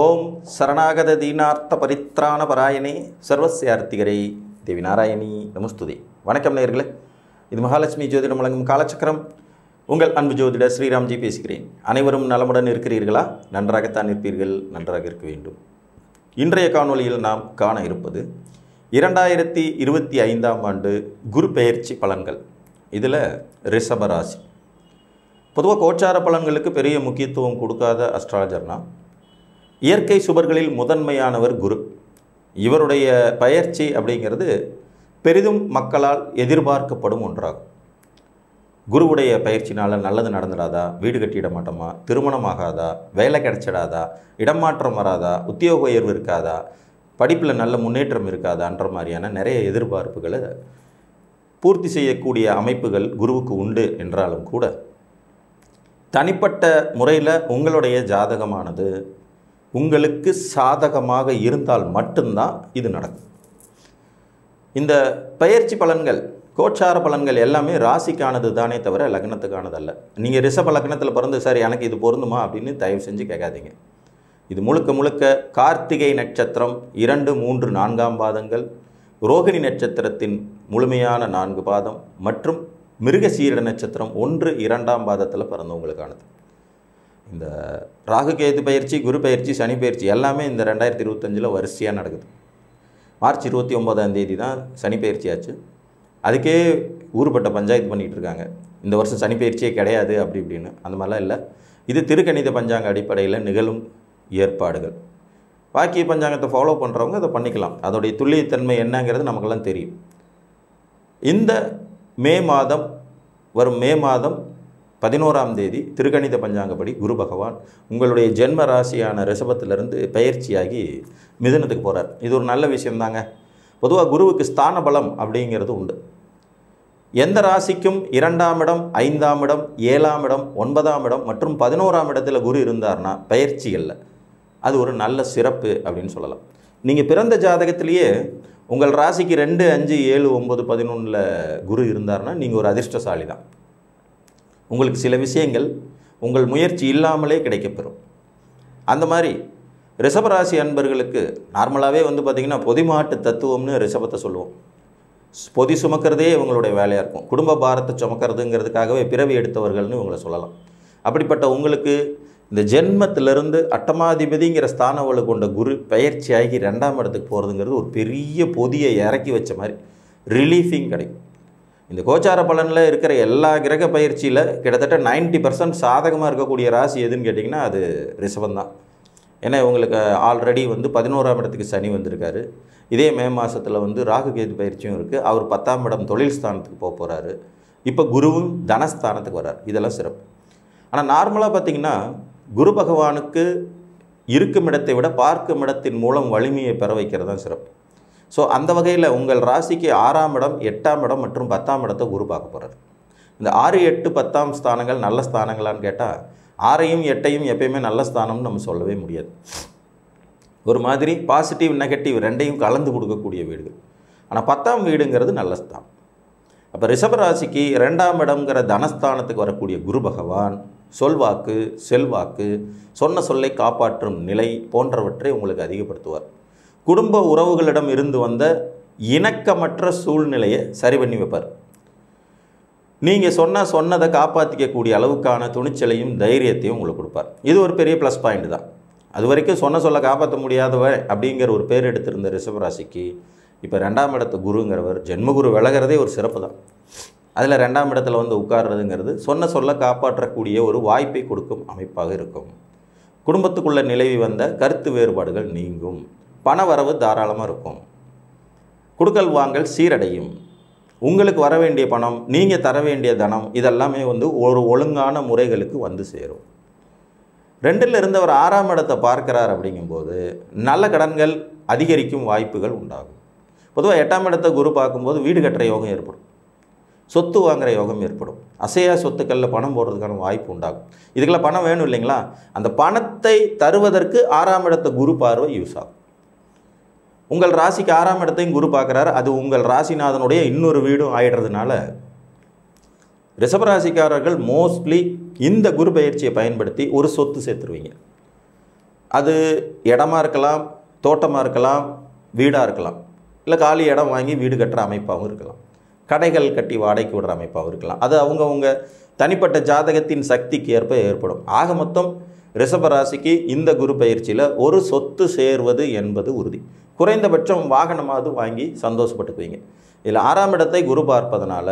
ஓம் சரணாகத தீனார்த்த பரித்ராண பராயணே சர்வஸ்யார்த்திகரே தேவி நாராயணி நமஸ்துதே. வணக்கம் நேயர்களே, இது மகாலட்சுமி ஜோதிடம் வழங்கும் காலச்சக்கரம். உங்கள் அன்பு ஜோதிடர் ஸ்ரீராம்ஜி பேசுகிறேன். அனைவரும் நலமுடன் இருக்கிறீர்களா? நன்றாகத்தான் இருப்பீர்கள், நன்றாக இருக்க வேண்டும். இன்றைய காணொளியில் நாம் காண இருப்பது 2025ஆம் ஆண்டு குரு பெயர்ச்சி பலன்கள். இதில் ரிஷபராசி. பொதுவாக கோச்சார பலன்களுக்கு பெரிய முக்கியத்துவம் கொடுக்காத அஸ்ட்ராலஜர்னா இயற்கை சுபர்களில் முதன்மையானவர் குரு. இவருடைய பயிற்சி அப்படிங்கிறது பெரிதும் மக்களால் எதிர்பார்க்கப்படும் ஒன்றாகும். குருவுடைய பயிற்சினால் நல்லது நடந்துடாதா, வீடு கட்டிட மாட்டோமா, திருமணம் ஆகாதா, வேலை கிடைச்சிடாதா, இடமாற்றம் வராதா, உத்தியோக உயர்வு இருக்காதா, படிப்பில் நல்ல முன்னேற்றம் இருக்காதான்ற மாதிரியான நிறைய எதிர்பார்ப்புகளை பூர்த்தி செய்யக்கூடிய அமைப்புகள் குருவுக்கு உண்டு என்றாலும் கூட தனிப்பட்ட முறையில் உங்களுடைய ஜாதகமானது உங்களுக்கு சாதகமாக இருந்தால் மட்டும்தான் இது நடக்கும். இந்த பயிற்சி பலன்கள், கோச்சார பலன்கள் எல்லாமே ராசிக்கானது தானே தவிர லக்னத்துக்கானது அல்ல. நீங்கள் ரிஷப லக்னத்தில் பிறந்து சார் எனக்கு இது பொருந்துமா அப்படின்னு தயவு செஞ்சு கேட்காதீங்க. இது முழுக்க முழுக்க கார்த்திகை நட்சத்திரம் 2, 3, 4ஆம் பாதங்கள், ரோகிணி நட்சத்திரத்தின் முழுமையான 4 பாதம் மற்றும் மிருகசீரிட நட்சத்திரம் 1, 2ஆம் பாதத்தில் பிறந்தவங்களுக்கானது. இந்த ராகு கேது பயிற்சி, குரு பயிற்சி, சனி பயிற்சி எல்லாமே இந்த 2025 வரிசையாக நடக்குது. மார்ச் 29ஆம் தேதி தான் சனி பயிற்சி ஆச்சு. அதுக்கே ஊருப்பட்ட பஞ்சாயத்து பண்ணிகிட்டு இருக்காங்க, இந்த வருஷம் சனி பயிற்சியே கிடையாது அப்படி இப்படின்னு. அந்த மாதிரிலாம் இல்லை. இது திருக்கணித பஞ்சாங்க அடிப்படையில் நிகழும் ஏற்பாடுகள். வாக்கிய பஞ்சாங்கத்தை ஃபாலோ பண்ணுறவங்க அதை பண்ணிக்கலாம். அதோடைய துல்லியத்தன்மை என்னங்கிறது நமக்கெல்லாம் தெரியும். இந்த வரும் மே மாதம் 11ஆம் தேதி திருக்கணித பஞ்சாங்கப்படி குரு பகவான் உங்களுடைய ஜென்ம ராசியான ரிஷபத்திலிருந்து பயிற்சியாகி மிதுனத்துக்கு போகிறார். இது ஒரு நல்ல விஷயம்தாங்க. பொதுவாக குருவுக்கு ஸ்தான பலம் அப்படிங்கிறது உண்டு. எந்த ராசிக்கும் 2ஆம் இடம், 5ஆம் இடம், 7ஆம் இடம், 9ஆம் இடம் மற்றும் 11ஆம் இடத்துல குரு இருந்தார்னா பயிற்சிகளில் அது ஒரு நல்ல சிறப்பு அப்படின்னு சொல்லலாம். நீங்கள் பிறந்த ஜாதகத்திலேயே உங்கள் ராசிக்கு 2, 5, 7, 9, 11 குரு இருந்தார்னா நீங்கள் ஒரு அதிர்ஷ்டசாலி தான். உங்களுக்கு சில விஷயங்கள் உங்கள் முயற்சி இல்லாமலே கிடைக்கப்பெறும். அந்த மாதிரி ரிஷபராசி அன்பர்களுக்கு நார்மலாகவே பார்த்திங்கன்னா பொதிமாட்டு தத்துவம்னு ரிஷபத்தை சொல்லுவோம். பொதி சுமக்கிறதே இவங்களுடைய வேலையாக இருக்கும். குடும்ப பாரத்தை சுமக்கிறதுங்கிறதுக்காகவே பிறவி எடுத்தவர்கள்னு இவங்களை சொல்லலாம். அப்படிப்பட்ட உங்களுக்கு இந்த ஜென்மத்திலிருந்து அட்டமாதிபதிங்கிற ஸ்தானவளை கொண்ட குரு பயிற்சியாகி 2ஆம் இடத்துக்கு போகிறதுங்கிறது ஒரு பெரிய பொதியை இறக்கி வச்ச மாதிரி ரிலீஃபிங் கிடைக்கும். இந்த கோச்சார பலனில் இருக்கிற எல்லா கிரக பயிற்சியில் கிட்டத்தட்ட 90% சாதகமாக இருக்கக்கூடிய ராசி எதுன்னு கேட்டிங்கன்னா அது ரிஷபந்தான். ஏன்னா இவங்களுக்கு ஆல்ரெடி 11ஆம் இடத்துக்கு சனி வந்திருக்காரு. இதே மே மாதத்தில் ராகு கேது பயிற்சியும் இருக்குது. அவர் 10ஆம் இடம் தொழில் ஸ்தானத்துக்கு போக போகிறாரு. இப்போ குருவும் தனஸ்தானத்துக்கு வர்றார். இதெல்லாம் சிறப்பு. ஆனால் நார்மலாக பார்த்திங்கன்னா குரு பகவானுக்கு இருக்கும் இடத்தை விட பார்க்கும் இடத்தின் மூலம் வலிமையை பெற வைக்கிறது தான் சிறப்பு. ஸோ அந்த வகையில் உங்கள் ராசிக்கு 6ஆம் இடம், 8ஆம் இடம் மற்றும் 10ஆம் இடத்தை குரு பார்க்க போகிறார். இந்த 6, 8, 10ஆம் ஸ்தானங்கள் நல்ல ஸ்தானங்களான்னு கேட்டால் 6ஐயும் 8ஐயும் எப்பயுமே நல்ல ஸ்தானம்னு நம்ம சொல்லவே முடியாது. ஒரு மாதிரி பாசிட்டிவ் நெகட்டிவ் 2ஐயும் கலந்து கொடுக்கக்கூடிய வீடுகள். ஆனால் 10ஆம் வீடுங்கிறது நல்ல ஸ்தானம். அப்போ ரிஷபராசிக்கு 2ஆம் இடம்ங்கிற தனஸ்தானத்துக்கு வரக்கூடிய குரு பகவான் சொல்வாக்கு, செல்வாக்கு, சொன்ன சொல்லை காப்பாற்றும் நிலை போன்றவற்றை உங்களுக்கு அதிகப்படுத்துவார். குடும்ப உறவுகளிடம் இருந்து வந்த இணக்கமற்ற சூழ்நிலையை சரி பண்ணி வைப்பார். நீங்கள் சொன்னதை காப்பாற்றிக்கக்கூடிய அளவுக்கான துணிச்சலையும் தைரியத்தையும் உங்களுக்கு கொடுப்பார். இது ஒரு பெரிய ப்ளஸ் பாயிண்ட் தான். அது வரைக்கும் சொல்ல காப்பாற்ற முடியாதவ அப்படிங்கிற ஒரு பேர் எடுத்திருந்த ரிஷபராசிக்கு இப்போ 2ஆம் இடத்து குருங்கிறவர் ஜென்மகுரு விலகிறதே ஒரு சிறப்பு தான். அதில் 2ஆம் இடத்துல உட்கார்றதுங்கிறது சொல்ல காப்பாற்றக்கூடிய ஒரு வாய்ப்பை கொடுக்கும் அமைப்பாக இருக்கும். குடும்பத்துக்குள்ளே நிலவி வந்த கருத்து வேறுபாடுகள் நீங்கும். பண வரவு தாராளமாக இருக்கும். கொடுக்கல் வாங்கல் சீரடையும். உங்களுக்கு வர வேண்டிய பணம், நீங்கள் தர வேண்டிய தனம் இதெல்லாமே ஒரு ஒழுங்கான முறைகளுக்கு வந்து சேரும். 2ல் இருந்தவர் 6ஆம் இடத்தை பார்க்கிறார். அப்படிங்கும்போது நல்ல கடன்கள் அதிகரிக்கும் வாய்ப்புகள் உண்டாகும். பொதுவாக 8ஆம் இடத்தை குரு பார்க்கும்போது வீடு கட்டுற யோகம் ஏற்படும், சொத்து வாங்குகிற யோகம் ஏற்படும், அசையா சொத்துக்களில் பணம் போடுறதுக்கான வாய்ப்பு உண்டாகும். இதுக்கெல்லாம் பணம் வேணும் இல்லைங்களா? அந்த பணத்தை தருவதற்கு 6ஆம் இடத்தை குரு பார்வை யூஸ் ஆகும். உங்கள் ராசிக்கு 6ஆம் இடத்தையும் குரு பார்க்குறாரு. அது உங்கள் ராசிநாதனுடைய இன்னொரு வீடும் ஆயிடுறதுனால ரிஷபராசிக்காரர்கள் மோஸ்ட்லி இந்த குரு பயிற்சியை பயன்படுத்தி ஒரு சொத்து சேர்த்துருவீங்க. அது இடமா இருக்கலாம், தோட்டமாக இருக்கலாம், வீடாக இருக்கலாம், இல்லை காலி இடம் வாங்கி வீடு கட்டுற அமைப்பாகவும் இருக்கலாம், கடைகள் கட்டி வாடகைக்கு விடுற அமைப்பாகவும் இருக்கலாம். அது அவங்கவுங்க தனிப்பட்ட ஜாதகத்தின் சக்திக்கு ஏற்ப ஏற்படும். ஆக மொத்தம் ரிஷபராசிக்கு இந்த குரு பயிற்சியில் ஒரு சொத்து சேர்வது என்பது உறுதி. குறைந்தபட்சம் வாகனமாவது வாங்கி சந்தோஷப்பட்டுக்குவீங்க. இதில் 6ஆம் இடத்தை குரு பார்ப்பதனால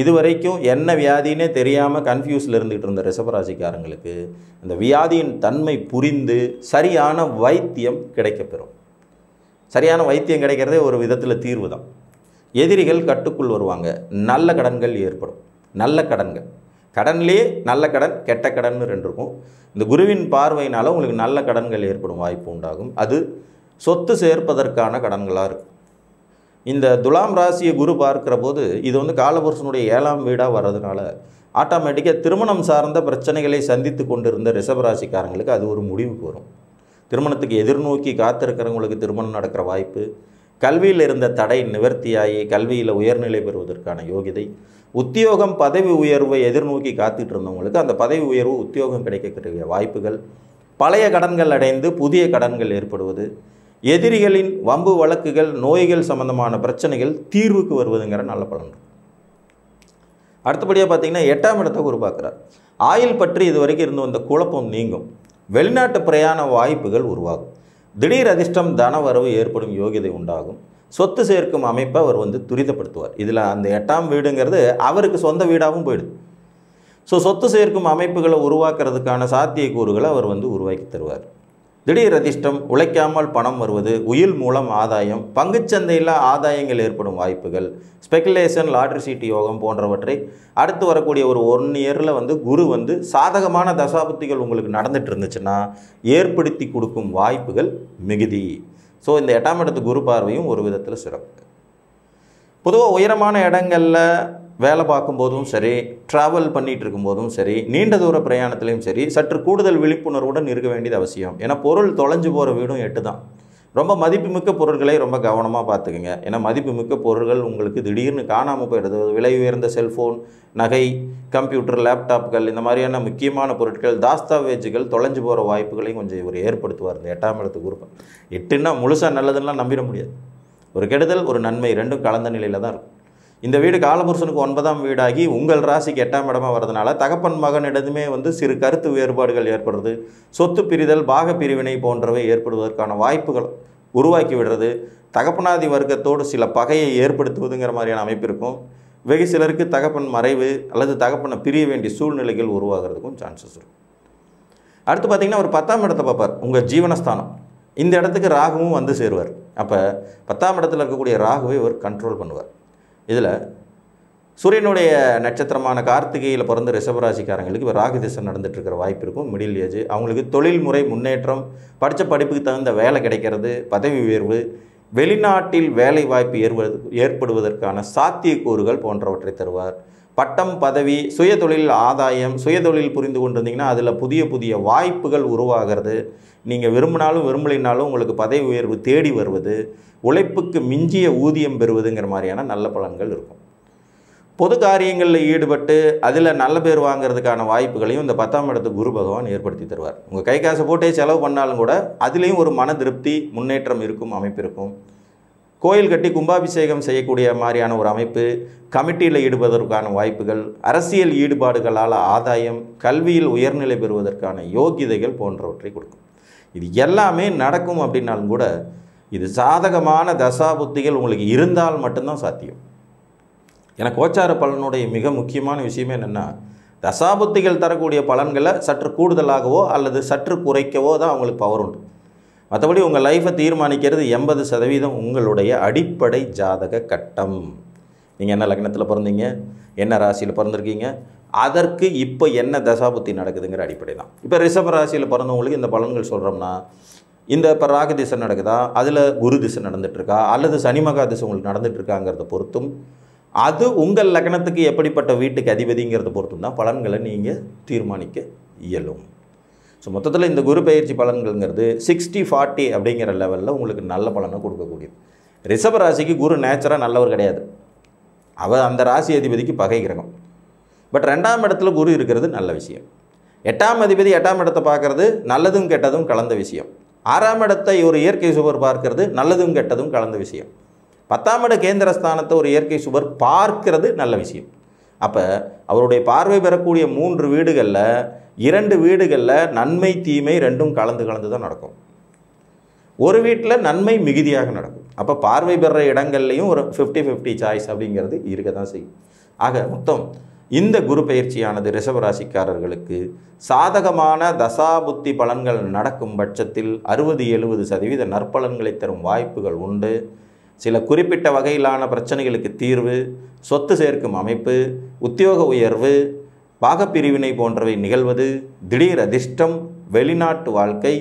இதுவரைக்கும் என்ன வியாதினே தெரியாமல் கன்ஃபியூஸில் இருந்துகிட்டு இருந்த ரிஷபராசிக்காரங்களுக்கு இந்த வியாதியின் தன்மை புரிந்து சரியான வைத்தியம் கிடைக்கப்பெறும். சரியான வைத்தியம் கிடைக்கிறதே ஒரு விதத்தில் தீர்வு தான். எதிரிகள் கட்டுக்குள் வருவாங்க. நல்ல கடன்கள் ஏற்படும். நல்ல கடன்கள், கடன்லேயே நல்ல கடன் கெட்ட கடன் 2 இருக்கும். இந்த குருவின் பார்வையினால் உங்களுக்கு நல்ல கடன்கள் ஏற்படும் வாய்ப்பு உண்டாகும். அது சொத்து சேர்ப்பதற்கான கடன்களாக இருக்கும். இந்த துலாம் ராசியை குரு பார்க்கிற போது இது காலபுருஷனுடைய 7ஆம் வீடாக வர்றதுனால ஆட்டோமேட்டிக்காக திருமணம் சார்ந்த பிரச்சனைகளை சந்தித்து கொண்டிருந்த ரிஷபராசிக்காரங்களுக்கு அது ஒரு முடிவுக்கு வரும். திருமணத்துக்கு எதிர்நோக்கி காத்திருக்கிறவங்களுக்கு திருமணம் நடக்கிற வாய்ப்பு, கல்வியில் இருந்த தடை நிவர்த்தியாகி கல்வியில் உயர்நிலை பெறுவதற்கான யோகிதை, உத்தியோகம் பதவி உயர்வை எதிர்நோக்கி காத்துட்டு இருந்தவங்களுக்கு அந்த பதவி உயர்வு உத்தியோகம் கிடைக்கக்கூடிய வாய்ப்புகள், பழைய கடன்கள் அடைந்து புதிய கடன்கள் ஏற்படுவது, எதிரிகளின் வம்பு வழக்குகள் நோய்கள் சம்பந்தமான பிரச்சனைகள் தீர்வுக்கு வருவதுங்கிற நல்ல பலன். அடுத்தபடியாக பார்த்தீங்கன்னா 8ஆம் இடத்தை குரு பார்க்குறார். ஆயுள் பற்றி இது வரைக்கும் இருந்து வந்த குழப்பம் நீங்கும். வெளிநாட்டு பிரயாண வாய்ப்புகள் உருவாகும். திடீர் அதிர்ஷ்டம் தன வரவு ஏற்படும் யோகிதை உண்டாகும். சொத்து சேர்க்கும் அமைப்பை அவர் துரிதப்படுத்துவார். இதில் அந்த 8ஆம் வீடுங்கிறது அவருக்கு சொந்த வீடாகவும் போயிடுது. ஸோ சொத்து சேர்க்கும் அமைப்புகளை உருவாக்குறதுக்கான சாத்தியக்கூறுகளை அவர் உருவாக்கி தருவார். திடீர் அதிர்ஷ்டம், உழைக்காமல் பணம் வருவது, உயில் மூலம் ஆதாயம், பங்குச்சந்தையில் ஆதாயங்கள் ஏற்படும் வாய்ப்புகள், ஸ்பெகுலேஷன், லாட்ரி சீட்டு யோகம் போன்றவற்றை அடுத்து வரக்கூடிய ஒரு 1 இயரில் குரு சாதகமான தசாபுத்திகள் உங்களுக்கு நடந்துட்டு இருந்துச்சுன்னா ஏற்படுத்தி கொடுக்கும் வாய்ப்புகள் மிகுதி. ஸோ இந்த 8ஆம் இடத்து குரு பார்வையும் ஒரு விதத்தில் சிறப்பு. பொதுவாக உயரமான இடங்களில் வேலை பார்க்கும்போதும் சரி, ட்ராவல் பண்ணிகிட்டு இருக்கும்போதும் சரி, நீண்ட தூர பிரயாணத்துலேயும் சரி சற்று கூடுதல் விழிப்புணர்வுடன் இருக்க வேண்டியது அவசியம். ஏன்னா பொருள் தொலைஞ்சு போகிற வீடும் 8 தான். ரொம்ப மதிப்புமிக்க பொருட்களை ரொம்ப கவனமாக பார்த்துக்குங்க. ஏன்னா மதிப்புமிக்க பொருட்கள் உங்களுக்கு திடீர்னு காணாமல் போயிடுது. விலை உயர்ந்த செல்ஃபோன், நகை, கம்ப்யூட்டர், லேப்டாப்கள், இந்த மாதிரியான முக்கியமான பொருட்கள், தாஸ்தாவேஜுகள் தொலைஞ்சு போகிற வாய்ப்புகளையும் கொஞ்சம் இவர் ஏற்படுத்துவார். இந்த 8ஆம் இடத்துக்கு குரு 8ன்னா முழுசாக நல்லதுன்னா நம்பிட முடியாது. ஒரு கெடுதல் ஒரு நன்மை 2ம் கலந்த நிலையில் தான் இருக்கும். இந்த வீடு காலபுருஷனுக்கு 9ஆம் வீடாகி உங்கள் ராசிக்கு 8ஆம் இடமாக வரதுனால தகப்பன் மகனிடமே சிறு கருத்து வேறுபாடுகள் ஏற்படுறது, சொத்து பிரிதல், பாக பிரிவினை போன்றவை ஏற்படுவதற்கான வாய்ப்புகள் உருவாக்கி விடுறது, தகப்பனாதி வர்க்கத்தோடு சில பகையை ஏற்படுத்துவதுங்கிற மாதிரியான அமைப்பு இருக்கும். வெகு சிலருக்கு தகப்பன் மறைவு அல்லது தகப்பனை பிரிய வேண்டிய சூழ்நிலைகள் உருவாகிறதுக்கும் சான்சஸ் இருக்கும். அடுத்து பார்த்திங்கன்னா ஒரு 10ஆம் இடத்தை பார்ப்பார், உங்கள் ஜீவனஸ்தானம். இந்த இடத்துக்கு ராகுவும் சேருவார். அப்போ 10ஆம் இடத்துல இருக்கக்கூடிய ராகுவை இவர் கண்ட்ரோல் பண்ணுவார். இதில் சூரியனுடைய நட்சத்திரமான கார்த்திகையில் பிறந்த ரிஷபராசிக்காரங்களுக்கு இப்போ ராகு திசை நடந்துகிட்ருக்கிற வாய்ப்பு இருக்கும். மிடில் ஏஜ், அவங்களுக்கு தொழில்முறை முன்னேற்றம், படித்த படிப்புக்கு தகுந்த வேலை கிடைக்கிறது, பதவி உயர்வு, வெளிநாட்டில் வேலை வாய்ப்பு ஏற்படுவதற்கான சாத்தியக்கூறுகள் போன்றவற்றை தருவார். பட்டம், பதவி, சுயதொழில் ஆதாயம், சுயதொழில் புரிந்து கொண்டிருந்தீங்கன்னா அதில் புதிய புதிய வாய்ப்புகள் உருவாகிறது. நீங்கள் விரும்பினாலும் விரும்பலினாலும் உங்களுக்கு பதவி உயர்வு தேடி வருவது, உழைப்புக்கு மிஞ்சிய ஊதியம் பெறுவதுங்கிற மாதிரியான நல்ல பலன்கள் இருக்கும். பொது காரியங்களில் ஈடுபட்டு அதில் நல்ல பேர் வாங்கிறதுக்கான வாய்ப்புகளையும் இந்த 10ஆம் இடத்து குரு பகவான் ஏற்படுத்தி தருவார். உங்கள் கை காசை போட்டே செலவு பண்ணாலும் கூட அதுலேயும் ஒரு மன திருப்தி, முன்னேற்றம் இருக்கும் அமைப்பு இருக்கும். கோயில் கட்டி கும்பாபிஷேகம் செய்யக்கூடிய மாதிரியான ஒரு அமைப்பு, கமிட்டியில் ஈடுபடுவதற்கான வாய்ப்புகள், அரசியல் ஈடுபாடுகளால் ஆதாயம், கல்வியில் உயர்நிலை பெறுவதற்கான யோகிதைகள் போன்றவற்றை கொடுக்கும். இது எல்லாமே நடக்கும் அப்படின்னாலும் கூட இது சாதகமான தசாபுத்திகள் உங்களுக்கு இருந்தால் மட்டும்தான் சாத்தியம். ஏன்னா கோச்சார பலனுடைய மிக முக்கியமான விஷயமே என்னென்னா, தசாபுத்திகள் தரக்கூடிய பலன்களை சற்று கூடுதலாகவோ அல்லது சற்று குறைக்கவோ தான் அவங்களுக்கு பவர் உண்டு. மற்றபடி உங்கள் லைஃப்பை தீர்மானிக்கிறது 80% உங்களுடைய அடிப்படை ஜாதக கட்டம். நீங்கள் என்ன லக்னத்தில் பிறந்தீங்க, என்ன ராசியில் பிறந்திருக்கீங்க, அதற்கு இப்போ என்ன தசாபுத்தி நடக்குதுங்கிற அடிப்படை தான். இப்போ ரிஷப ராசியில் பிறந்தவங்களுக்கு இந்த பலன்கள் சொல்கிறோம்னா, இந்த இப்போ ராகு திசை நடக்குதா, அதில் குரு திசை நடந்துகிட்ருக்கா, அல்லது சனிமகா திசை உங்களுக்கு நடந்துகிட்ருக்காங்கிறத பொறுத்தும், அது உங்கள் லக்னத்துக்கு எப்படிப்பட்ட வீட்டுக்கு அதிபதிங்கிறத பொறுத்தும் தான் பலன்களை நீங்கள் தீர்மானிக்க இயலும். ஸோ மொத்தத்தில் இந்த குரு பயிற்சி பலன்கள்ங்கிறது 60-40 அப்படிங்கிற லெவலில் உங்களுக்கு நல்ல பலனை கொடுக்கக்கூடியது. ரிஷப ராசிக்கு குரு நேச்சராக நல்லவர் கிடையாது. அவர் அந்த ராசி அதிபதிக்கு பகை கிரகம். பட் 2ஆம் இடத்துல குரு இருக்கிறது நல்ல விஷயம். 8ஆம் அதிபதி 8ஆம் இடத்தை பார்க்கறது நல்லதும் கெட்டதும் கலந்த விஷயம். 6ஆம் இடத்தை ஒரு இயற்கை சுபர் பார்க்கறது நல்லதும் கெட்டதும் கலந்த விஷயம். 10ஆம் இட கேந்திர ஸ்தானத்தை ஒரு இயற்கை சுபர் பார்க்கிறது நல்ல விஷயம். அப்போ அவருடைய பார்வை பெறக்கூடிய 3 வீடுகளில் 2 வீடுகளில் நன்மை தீமை ரெண்டும் கலந்து தான் நடக்கும். ஒரு வீட்டில் நன்மை மிகுதியாக நடக்கும். அப்போ பார்வை பெற இடங்கள்லையும் ஒரு 50-50 சாய்ஸ் அப்படிங்கிறது இருக்க தான் செய்யும். ஆக மொத்தம் இந்த குரு பயிற்சியானது ரிஷபராசிக்காரர்களுக்கு சாதகமான தசாபுத்தி பலன்கள் நடக்கும் பட்சத்தில் 60-70% நற்பலன்களை தரும் வாய்ப்புகள் உண்டு. சில குறிப்பிட்ட வகையிலான பிரச்சனைகளுக்கு தீர்வு, சொத்து சேர்க்கும் அமைப்பு, உத்தியோக உயர்வு, பாகப்பிரிவினை போன்றவை நிகழ்வது, திடீர் அதிர்ஷ்டம், வெளிநாட்டு வாழ்க்கை,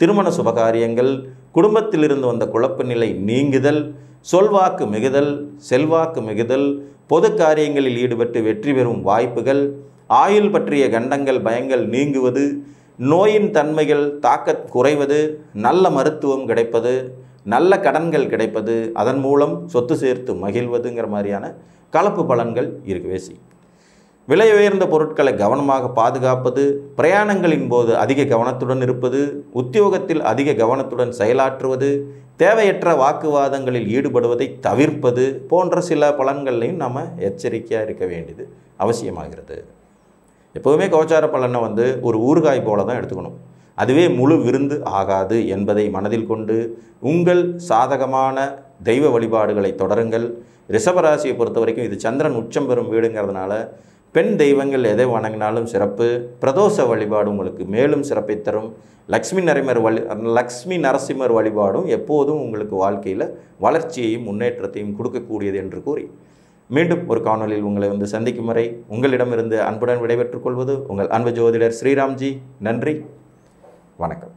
திருமண சுபகாரியங்கள், குடும்பத்திலிருந்து வந்த குழப்ப நிலை நீங்குதல், சொல்வாக்கு மிகுதல், செல்வாக்கு மிகுதல், பொது காரியங்களில் ஈடுபட்டு வெற்றி பெறும் வாய்ப்புகள், ஆயுள் பற்றிய கண்டங்கள் பயங்கள் நீங்குவது, நோயின் தன்மைகள் தாக்கத் குறைவது, நல்ல மருத்துவம் கிடைப்பது, நல்ல கடன்கள் கிடைப்பது, அதன் மூலம் சொத்து சேர்த்து மகிழ்வதுங்கிற மாதிரியான கலப்பு பலன்கள் இருக்கவே செய்யும். விலை உயர்ந்த பொருட்களை கவனமாக பாதுகாப்பது, பிரயாணங்களின் போது அதிக கவனத்துடன் இருப்பது, உத்தியோகத்தில் அதிக கவனத்துடன் செயலாற்றுவது, தேவையற்ற வாக்குவாதங்களில் ஈடுபடுவதை தவிர்ப்பது போன்ற சில பலன்கள்லையும் நம்ம எச்சரிக்கையாக இருக்க வேண்டியது அவசியமாகிறது. எப்போவுமே கோச்சார பலனை ஒரு ஊறுகாய் போல தான் எடுத்துக்கணும். அதுவே முழு விருந்து ஆகாது என்பதை மனதில் கொண்டு உங்கள் சாதகமான தெய்வ வழிபாடுகளை தொடருங்கள். ரிஷபராசியை பொறுத்த வரைக்கும் இது சந்திரன் உச்சம் பெறும் வீடுங்கிறதுனால பெண் தெய்வங்கள் எதை வணங்கினாலும் சிறப்பு. பிரதோஷ வழிபாடு உங்களுக்கு மேலும் சிறப்பை தரும். லக்ஷ்மி நரசிம்மர் வழிபாடும் எப்போதும் உங்களுக்கு வாழ்க்கையில் வளர்ச்சியையும் முன்னேற்றத்தையும் கொடுக்கக்கூடியது என்று கூறி மீண்டும் ஒரு காணொலியில் உங்களை சந்திக்கும் வரை உங்களிடமிருந்து அன்புடன் விடைபெற்றுக் கொள்வது உங்கள் அன்பு ஜோதிடர் ஸ்ரீராம்ஜி. நன்றி, வணக்கம்.